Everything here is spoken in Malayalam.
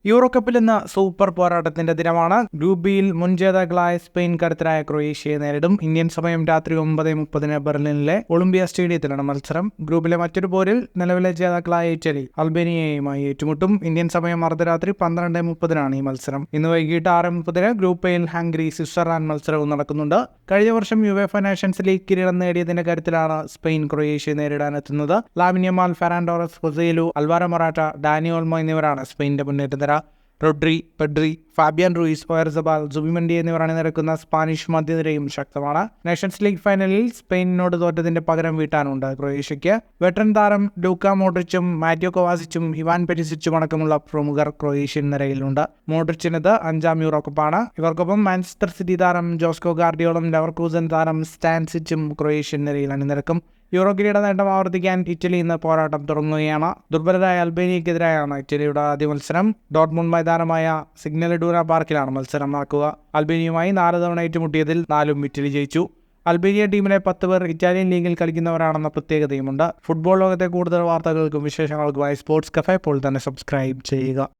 യൂറോ കപ്പിൽ ഇന്ന് സൂപ്പർ പോരാട്ടത്തിന്റെ ദിനമാണ്. ഗ്രൂപ്പ് ബിയിൽ മുൻ ജേതാക്കളായ സ്പെയിൻ കരുത്തരായ ക്രൊയേഷ്യയെ നേരിടും. ഇന്ത്യൻ സമയം രാത്രി 9:30 ബെർലിനിലെ ഒളിമ്പിയ സ്റ്റേഡിയത്തിലാണ് മത്സരം. ഗ്രൂപ്പിലെ മറ്റൊരു പോരിൽ നിലവിലെ ജേതാക്കളായ ഇറ്റലി അൽബേനിയയുമായി ഏറ്റുമുട്ടും. ഇന്ത്യൻ സമയം അർദ്ധരാത്രി 12:30 ഈ മത്സരം. ഇന്ന് വൈകിട്ട് 6:30 ഗ്രൂപ്പ് എയിൽ ഹംഗറി സ്വിറ്റ്സർലാൻഡ് മത്സരവും നടക്കുന്നുണ്ട്. കഴിഞ്ഞ വർഷം യുവേഫ നേഷൻസ് ലീഗ് കിരീടം നേടിയതിന്റെ കരുത്തിലാണ് സ്പെയിൻ ക്രൊയേഷ്യയെ നേരിടാനെത്തുന്നത്. Lamine Yamal, Ferran Torres, Joselu, Alvaro Morata, Dani Olmo എന്നിവരാണ് സ്പെയിനിന്റെ മുന്നേറ്റനിര. Rodri, Pedri, Fabian Ruiz, Oyarzabal, Zubimendi എന്നിവർ അണിനിരക്കുന്ന സ്പാനിഷ് മധ്യനിരയും ശക്തമാണ്. നേഷൻസ് ലീഗ് ഫൈനലിൽ സ്പെയിനിനോട് തോറ്റതിന്റെ പകരം വീട്ടാനുണ്ട് ക്രൊയേഷ്യയ്ക്ക്. വെറ്ററൻ താരം ലൂക്ക മോഡ്രിച്ചും മാറ്റിയോ കൊവാസിച്ചും ഇവാൻ പെരിസിച്ചും അടക്കമുള്ള പ്രമുഖർ ക്രൊയേഷ്യൻ നിരയിലുണ്ട്. മോഡ്രിച്ചിനത് 5ാം യൂറോ കപ്പാണ്. ഇവർക്കൊപ്പം മാഞ്ചസ്റ്റർ സിറ്റി താരം ജോസ്കോ ഗാർഡിയോളും ലെവർകൂസൻ താരം സ്റ്റാൻസിച്ചും ക്രൊയേഷ്യൻ നിരയിൽ അണിനിരക്കും. യൂറോ കിരീട നേട്ടം ആവർത്തിക്കാൻ ഇറ്റലി ഇന്ന് പോരാട്ടം തുടങ്ങുകയാണ്. ദുർബലരായ അൽബേനിയക്കെതിരെയാണ് ഇറ്റലിയുടെ ആദ്യ മത്സരം. ഡോർട്ട്മുണ്ട് മൈതാനമായ സിഗ്നൽ ഇഡൂന പാർക്കിലാണ് മത്സരം നടക്കുക. അൽബേനിയയുമായി 4 തവണ ഏറ്റുമുട്ടിയതിൽ 4ഉം ഇറ്റലി ജയിച്ചു. അൽബേനിയ ടീമിലെ 10 പേർ ഇറ്റാലിയൻ ലീഗിൽ കളിക്കുന്നവരാണെന്ന പ്രത്യേകതയുമുണ്ട്. ഫുട്ബോൾ ലോകത്തെ കൂടുതൽ വാർത്തകൾക്കും വിശേഷങ്ങൾക്കുമായി സ്പോർട്സ് കഫേ ഇപ്പോൾ തന്നെ സബ്സ്ക്രൈബ് ചെയ്യുക.